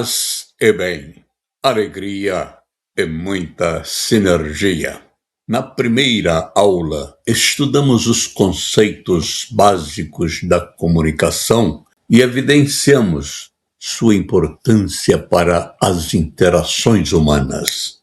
Paz e bem, alegria e muita sinergia. Na primeira aula, estudamos os conceitos básicos da comunicação e evidenciamos sua importância para as interações humanas.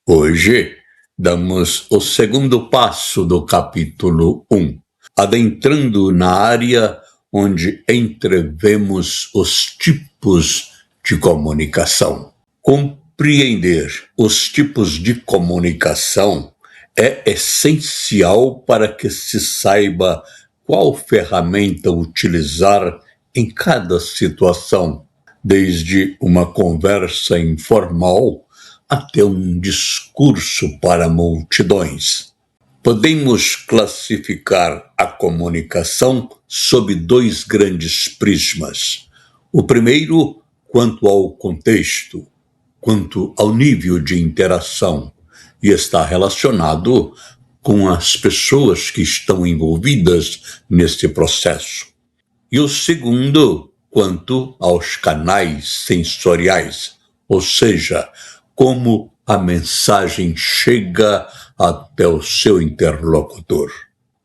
Hoje, damos o segundo passo do capítulo 1, adentrando na área onde entrevemos os tipos de comunicação. Compreender os tipos de comunicação é essencial para que se saiba qual ferramenta utilizar em cada situação, desde uma conversa informal até um discurso para multidões. Podemos classificar a comunicação sob dois grandes prismas. O primeiro, quanto ao contexto, quanto ao nível de interação, e está relacionado com as pessoas que estão envolvidas neste processo. E o segundo, quanto aos canais sensoriais, ou seja, como a mensagem chega até o seu interlocutor.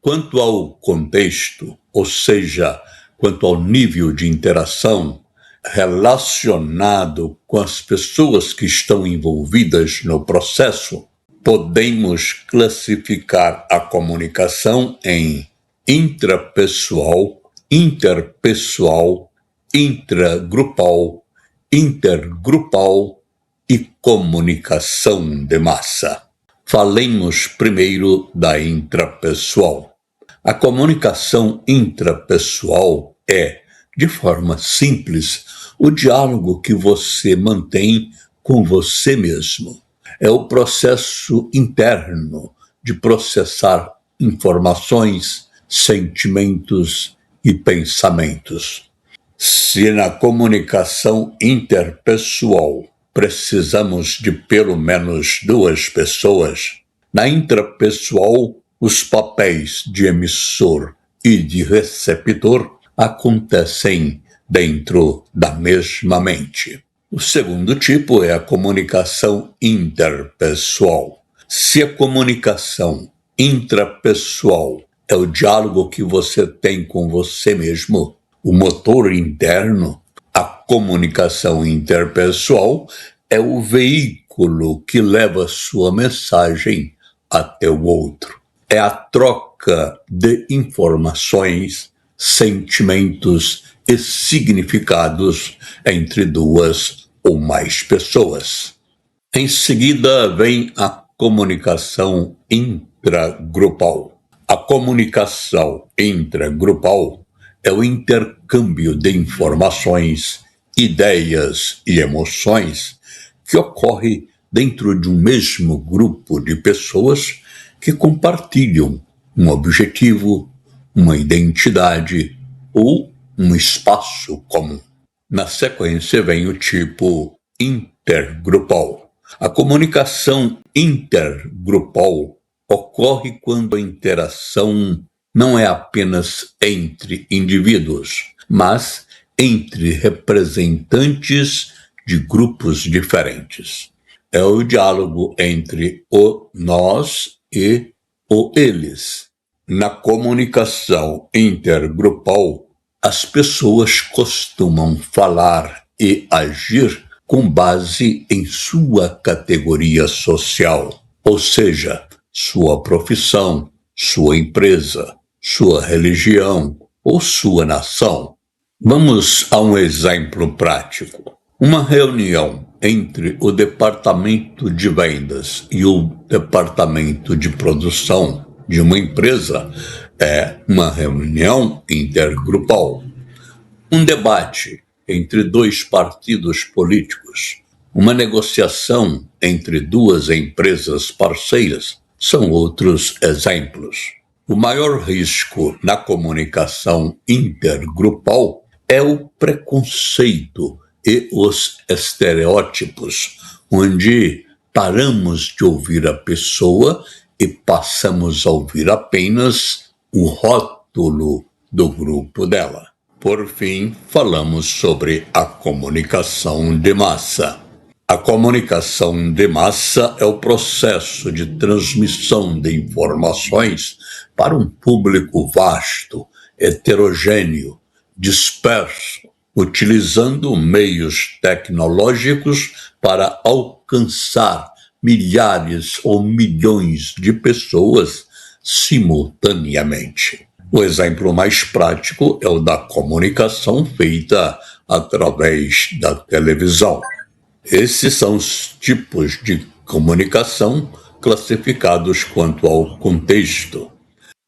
Quanto ao contexto, ou seja, quanto ao nível de interação relacionado com as pessoas que estão envolvidas no processo, podemos classificar a comunicação em intrapessoal, interpessoal, intragrupal, intergrupal e comunicação de massa. Falemos primeiro da intrapessoal. A comunicação intrapessoal é, de forma simples, o diálogo que você mantém com você mesmo. É o processo interno de processar informações, sentimentos e pensamentos. Se na comunicação interpessoal precisamos de pelo menos duas pessoas, na intrapessoal, os papéis de emissor e de receptor acontecem dentro da mesma mente. O segundo tipo é a comunicação interpessoal. Se a comunicação intrapessoal é o diálogo que você tem com você mesmo, o motor interno, a comunicação interpessoal é o veículo que leva sua mensagem até o outro. É a troca de informações, sentimentos e significados entre duas ou mais pessoas. Em seguida vem a comunicação intragrupal. A comunicação intragrupal é o intercâmbio de informações, ideias e emoções que ocorre dentro de um mesmo grupo de pessoas que compartilham um objetivo, uma identidade ou um espaço comum. Na sequência vem o tipo intergrupal. A comunicação intergrupal ocorre quando a interação não é apenas entre indivíduos, mas entre representantes de grupos diferentes. É o diálogo entre o nós e o eles. Na comunicação intergrupal, as pessoas costumam falar e agir com base em sua categoria social, ou seja, sua profissão, sua empresa, sua religião ou sua nação. Vamos a um exemplo prático. Uma reunião entre o departamento de vendas e o departamento de produção de uma empresa é uma reunião intergrupal. Um debate entre dois partidos políticos, uma negociação entre duas empresas parceiras são outros exemplos. O maior risco na comunicação intergrupal é o preconceito e os estereótipos, onde paramos de ouvir a pessoa e passamos a ouvir apenas o rótulo do grupo dela. Por fim, falamos sobre a comunicação de massa. A comunicação de massa é o processo de transmissão de informações para um público vasto, heterogêneo, disperso, utilizando meios tecnológicos para alcançar milhares ou milhões de pessoas simultaneamente. O exemplo mais prático é o da comunicação feita através da televisão. Esses são os tipos de comunicação classificados quanto ao contexto.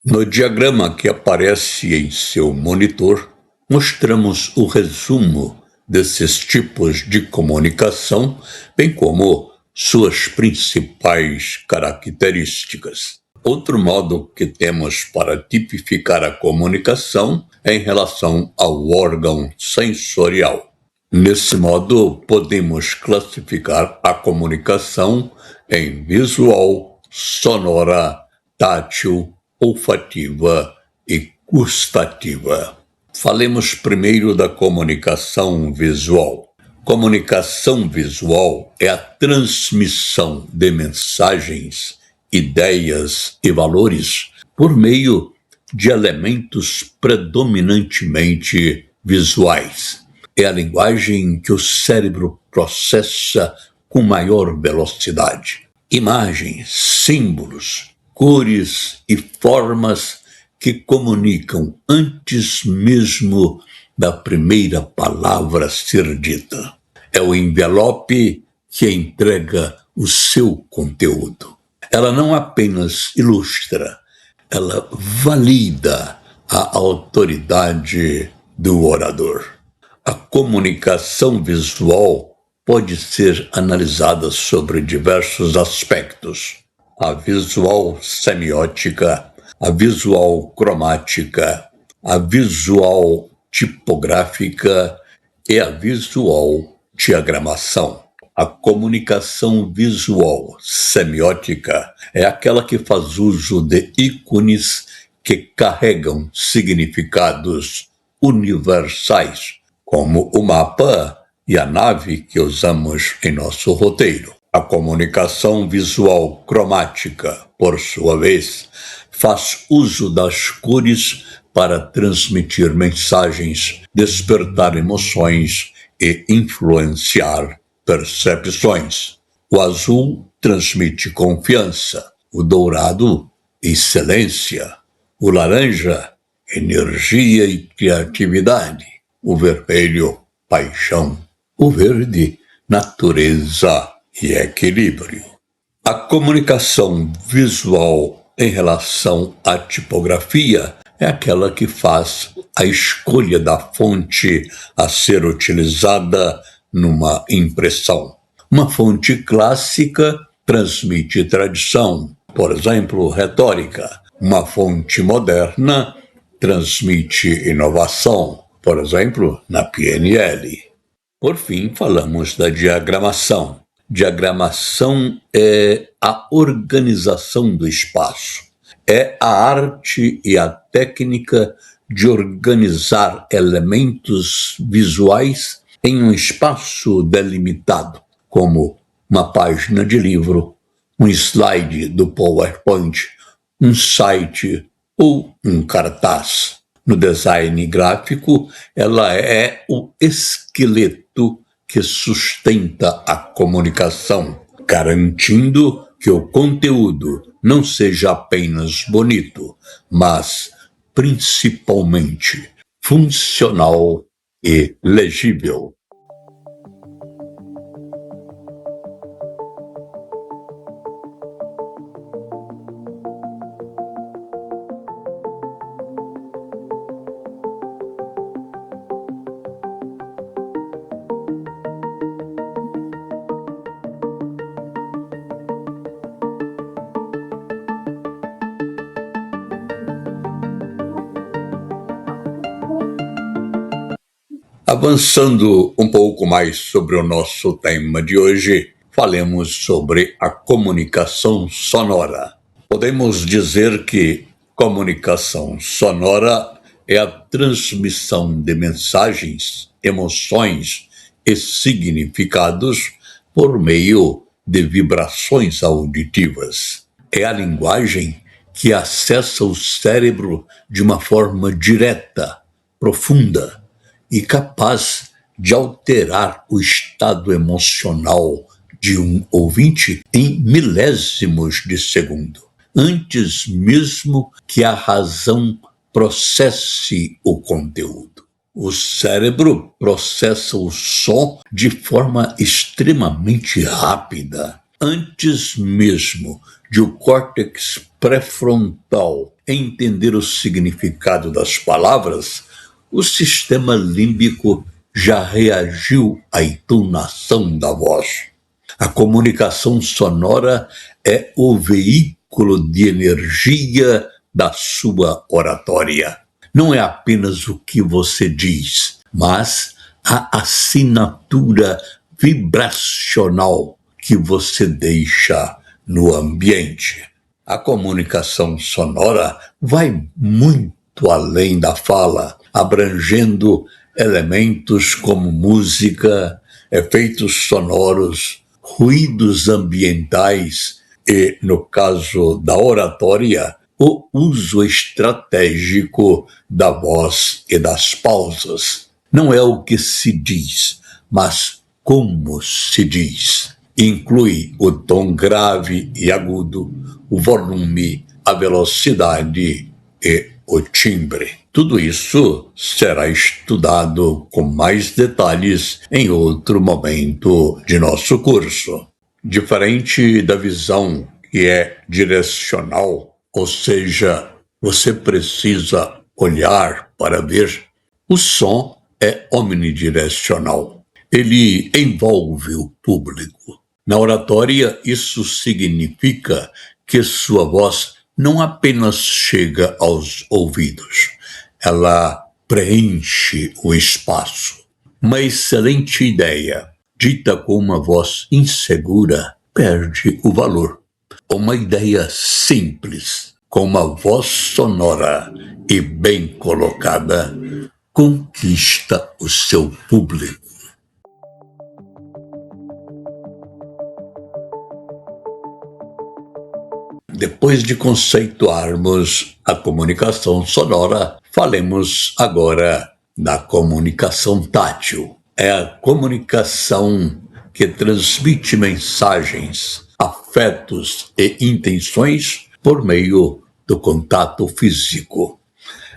No diagrama que aparece em seu monitor, mostramos o resumo desses tipos de comunicação, bem como suas principais características. Outro modo que temos para tipificar a comunicação é em relação ao órgão sensorial. Nesse modo, podemos classificar a comunicação em visual, sonora, tátil, olfativa e gustativa. Falemos primeiro da comunicação visual. Comunicação visual é a transmissão de mensagens, ideias e valores por meio de elementos predominantemente visuais. É a linguagem que o cérebro processa com maior velocidade. Imagens, símbolos, cores e formas que comunicam antes mesmo da primeira palavra ser dita. É o envelope que entrega o seu conteúdo. Ela não apenas ilustra, ela valida a autoridade do orador. A comunicação visual pode ser analisada sobre diversos aspectos: a visual semiótica, a visual cromática, a visual tipográfica e a visual diagramação. A comunicação visual semiótica é aquela que faz uso de ícones que carregam significados universais, como o mapa e a nave que usamos em nosso roteiro. A comunicação visual cromática, por sua vez, faz uso das cores para transmitir mensagens, despertar emoções e influenciar percepções. O azul transmite confiança, o dourado, excelência, o laranja, energia e criatividade, o vermelho, paixão, o verde, natureza e equilíbrio. A comunicação visual em relação à tipografia é aquela que faz a escolha da fonte a ser utilizada numa impressão. Uma fonte clássica transmite tradição, por exemplo, retórica. Uma fonte moderna transmite inovação, por exemplo, na PNL. Por fim, falamos da diagramação. Diagramação é a organização do espaço. É a arte e a técnica de organizar elementos visuais em um espaço delimitado, como uma página de livro, um slide do PowerPoint, um site ou um cartaz. No design gráfico, ela é o esqueleto que sustenta a comunicação, garantindo que o conteúdo não seja apenas bonito, mas principalmente funcional e legível. Avançando um pouco mais sobre o nosso tema de hoje, falemos sobre a comunicação sonora. Podemos dizer que comunicação sonora é a transmissão de mensagens, emoções e significados por meio de vibrações auditivas. É a linguagem que acessa o cérebro de uma forma direta, profunda e capaz de alterar o estado emocional de um ouvinte em milésimos de segundo, antes mesmo que a razão processe o conteúdo. O cérebro processa o som de forma extremamente rápida, antes mesmo de o córtex pré-frontal entender o significado das palavras. O sistema límbico já reagiu à entonação da voz. A comunicação sonora é o veículo de energia da sua oratória. Não é apenas o que você diz, mas a assinatura vibracional que você deixa no ambiente. A comunicação sonora vai muito além da fala, abrangendo elementos como música, efeitos sonoros, ruídos ambientais e, no caso da oratória, o uso estratégico da voz e das pausas. Não é o que se diz, mas como se diz. Inclui o tom grave e agudo, o volume, a velocidade e o timbre. Tudo isso será estudado com mais detalhes em outro momento de nosso curso. Diferente da visão que é direcional, ou seja, você precisa olhar para ver, o som é omnidirecional. Ele envolve o público. Na oratória, isso significa que sua voz não apenas chega aos ouvidos, ela preenche o espaço. Uma excelente ideia, dita com uma voz insegura, perde o valor. Uma ideia simples, com uma voz sonora e bem colocada, conquista o seu público. Depois de conceituarmos a comunicação sonora, falemos agora da comunicação tátil. É a comunicação que transmite mensagens, afetos e intenções por meio do contato físico.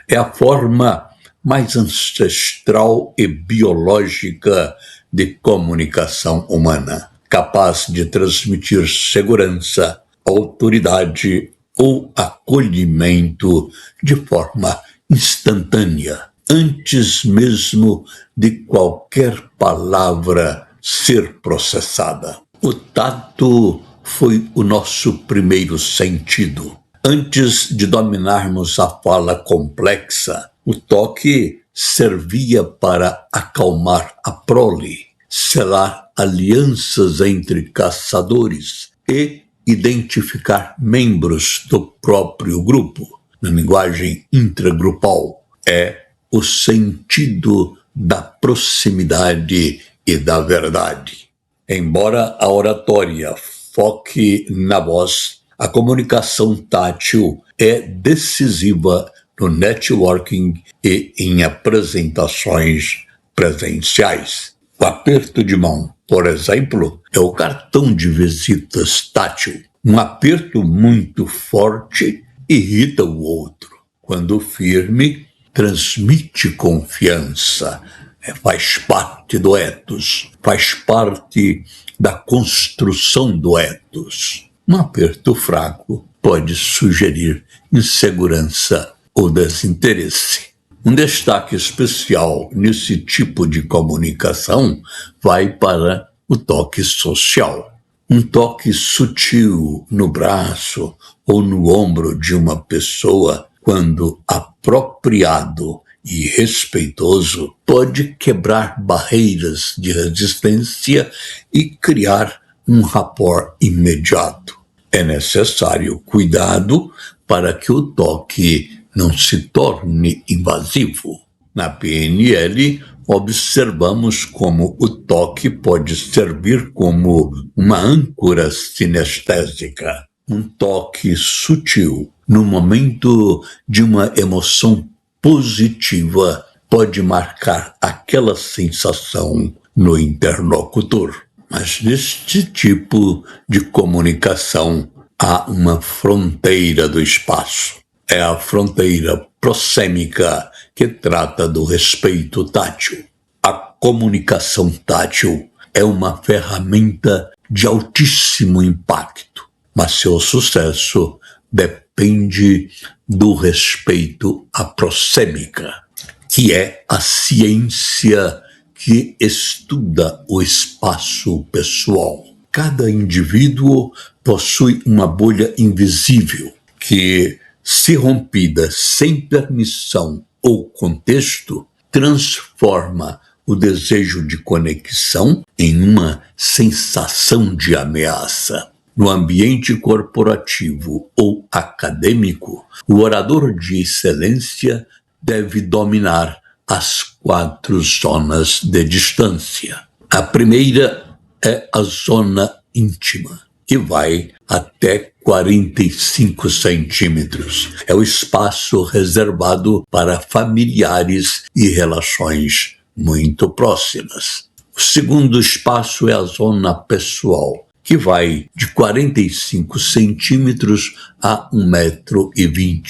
É a forma mais ancestral e biológica de comunicação humana, capaz de transmitir segurança, autoridade ou acolhimento de forma instantânea, antes mesmo de qualquer palavra ser processada. O tato foi o nosso primeiro sentido. Antes de dominarmos a fala complexa, o toque servia para acalmar a prole, selar alianças entre caçadores e identificar membros do próprio grupo. Na linguagem intragrupal, é o sentido da proximidade e da verdade. Embora a oratória foque na voz, a comunicação tátil é decisiva no networking e em apresentações presenciais. O aperto de mão, por exemplo, é o cartão de visitas tátil. Um aperto muito forte irrita o outro. Quando firme, transmite confiança. Faz parte do ethos, faz parte da construção do ethos. Um aperto fraco pode sugerir insegurança ou desinteresse. Um destaque especial nesse tipo de comunicação vai para o toque social. Um toque sutil no braço ou no ombro de uma pessoa, quando apropriado e respeitoso, pode quebrar barreiras de resistência e criar um rapport imediato. É necessário cuidado para que o toque não se torne invasivo. Na PNL, observamos como o toque pode servir como uma âncora sinestésica, um toque sutil. No momento de uma emoção positiva, pode marcar aquela sensação no interlocutor. Mas neste tipo de comunicação há uma fronteira do espaço. É a fronteira proxêmica que trata do respeito tátil. A comunicação tátil é uma ferramenta de altíssimo impacto, mas seu sucesso depende do respeito à proxêmica, que é a ciência que estuda o espaço pessoal. Cada indivíduo possui uma bolha invisível que, se rompida sem permissão ou contexto, transforma o desejo de conexão em uma sensação de ameaça. No ambiente corporativo ou acadêmico, o orador de excelência deve dominar as 4 zonas de distância. A primeira é a zona íntima, que vai até 45 centímetros. É o espaço reservado para familiares e relações muito próximas. O segundo espaço é a zona pessoal, que vai de 45 centímetros a 1,20 m.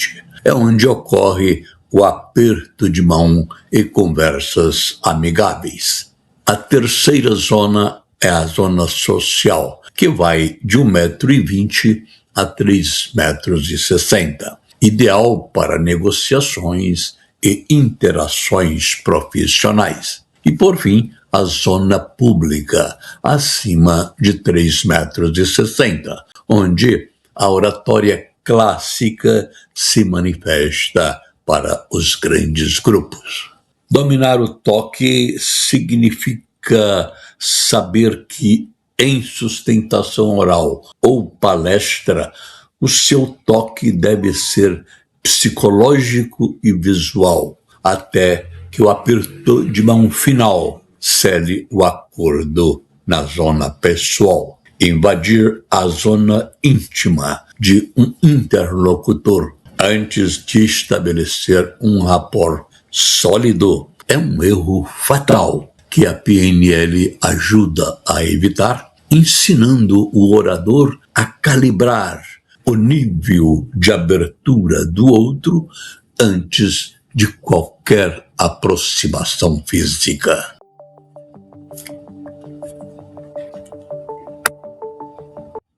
É onde ocorre o aperto de mão e conversas amigáveis. A terceira zona é a zona social, que vai de 1,20 m a 3,60 m, ideal para negociações e interações profissionais. E, por fim, a zona pública, acima de 3,60 m, onde a oratória clássica se manifesta para os grandes grupos. Dominar o toque significa saber que, em sustentação oral ou palestra, o seu toque deve ser psicológico e visual, até que o aperto de mão final cele o acordo na zona pessoal. Invadir a zona íntima de um interlocutor antes de estabelecer um rapport sólido é um erro fatal que a PNL ajuda a evitar, ensinando o orador a calibrar o nível de abertura do outro antes de qualquer aproximação física.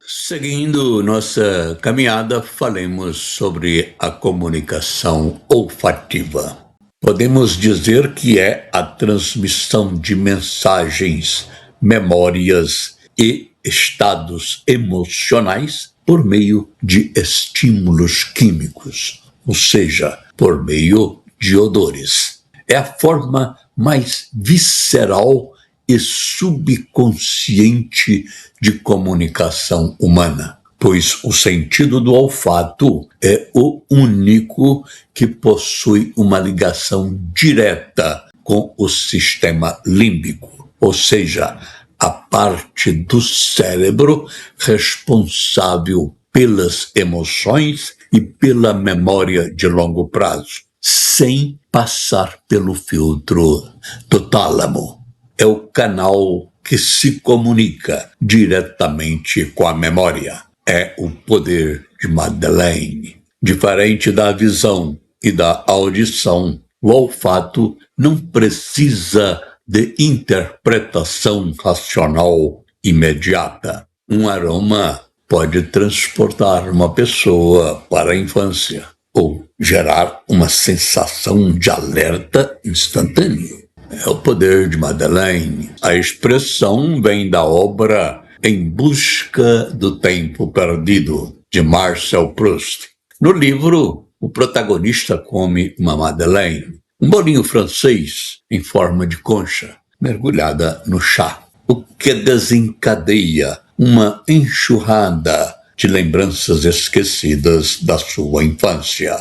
Seguindo nossa caminhada, falemos sobre a comunicação olfativa. Podemos dizer que é a transmissão de mensagens, memórias e estados emocionais por meio de estímulos químicos, ou seja, por meio de odores. É a forma mais visceral e subconsciente de comunicação humana, pois o sentido do olfato é o único que possui uma ligação direta com o sistema límbico, ou seja, a parte do cérebro responsável pelas emoções e pela memória de longo prazo, sem passar pelo filtro do tálamo. É o canal que se comunica diretamente com a memória. É o poder de Madeleine. Diferente da visão e da audição, o olfato não precisa de interpretação racional imediata. Um aroma pode transportar uma pessoa para a infância ou gerar uma sensação de alerta instantâneo. É o poder de Madeleine. A expressão vem da obra Em Busca do Tempo Perdido, de Marcel Proust. No livro, o protagonista come uma Madeleine, um bolinho francês em forma de concha, mergulhada no chá, o que desencadeia uma enxurrada de lembranças esquecidas da sua infância.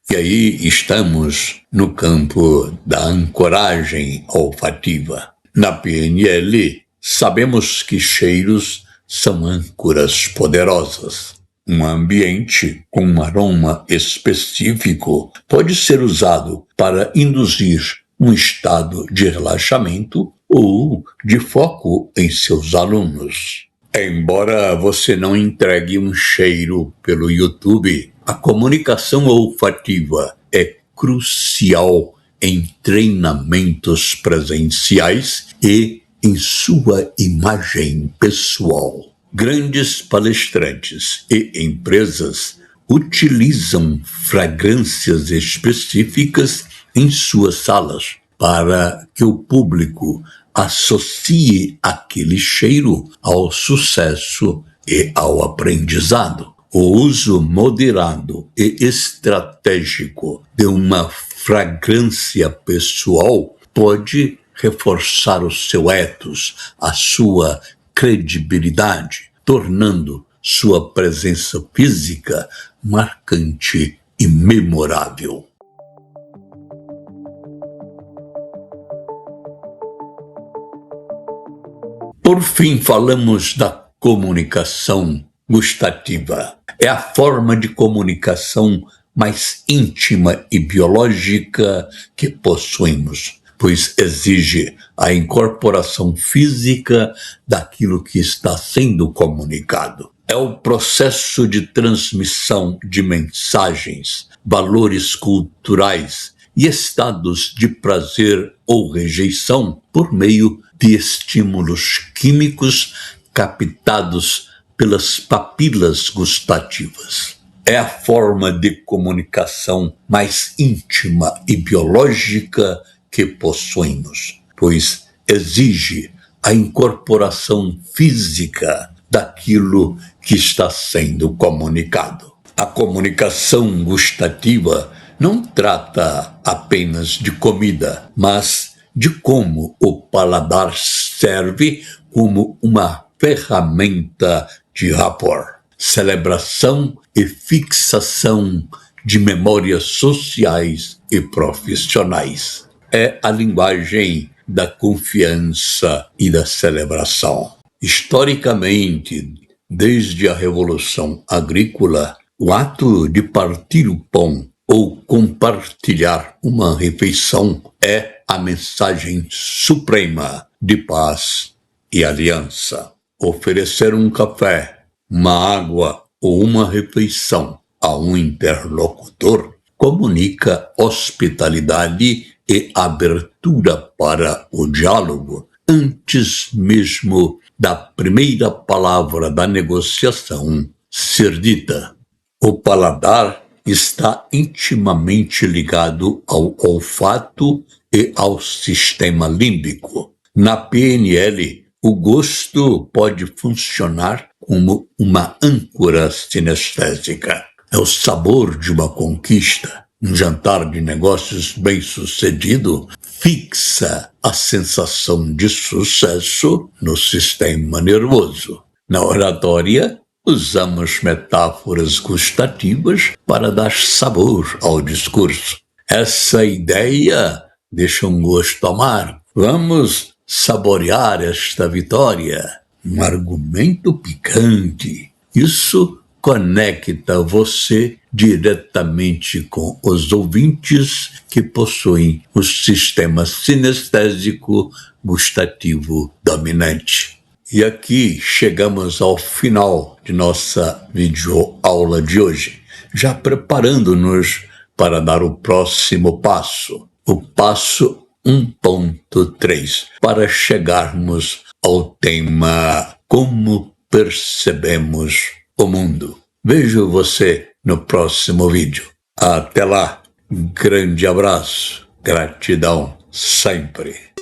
E aí estamos no campo da ancoragem olfativa. Na PNL, sabemos que cheiros são âncoras poderosas. Um ambiente com um aroma específico pode ser usado para induzir um estado de relaxamento ou de foco em seus alunos. Embora você não entregue um cheiro pelo YouTube, a comunicação olfativa é crucial em treinamentos presenciais e em sua imagem pessoal. Grandes palestrantes e empresas utilizam fragrâncias específicas em suas salas para que o público associe aquele cheiro ao sucesso e ao aprendizado. O uso moderado e estratégico de uma fragrância pessoal pode reforçar o seu ethos, a sua credibilidade, tornando sua presença física marcante e memorável. Por fim, falamos da comunicação gustativa. É a forma de comunicação mais íntima e biológica que possuímos, pois exige a incorporação física daquilo que está sendo comunicado. É o processo de transmissão de mensagens, valores culturais e estados de prazer ou rejeição por meio de estímulos químicos captados pelas papilas gustativas. É a forma de comunicação mais íntima e biológica que possuímos, pois exige a incorporação física daquilo que está sendo comunicado. A comunicação gustativa não trata apenas de comida, mas de como o paladar serve como uma ferramenta de rapport, celebração e fixação de memórias sociais e profissionais. É a linguagem da confiança e da celebração. Historicamente, desde a Revolução Agrícola, o ato de partir o pão ou compartilhar uma refeição é a mensagem suprema de paz e aliança. Oferecer um café, uma água ou uma refeição a um interlocutor comunica hospitalidade e abertura para o diálogo antes mesmo da primeira palavra da negociação ser dita. O paladar está intimamente ligado ao olfato e ao sistema límbico. Na PNL, o gosto pode funcionar como uma âncora sinestésica. É o sabor de uma conquista. Um jantar de negócios bem-sucedido fixa a sensação de sucesso no sistema nervoso. Na oratória, usamos metáforas gustativas para dar sabor ao discurso. Essa ideia deixa um gosto amargo. Vamos saborear esta vitória. Um argumento picante. Isso conecta você diretamente com os ouvintes que possuem o sistema sinestésico gustativo dominante. E aqui chegamos ao final de nossa videoaula de hoje, já preparando-nos para dar o próximo passo, o passo 1.3, para chegarmos ao tema Como Percebemos o Mundo. Vejo você no próximo vídeo. Até lá, grande abraço, gratidão sempre.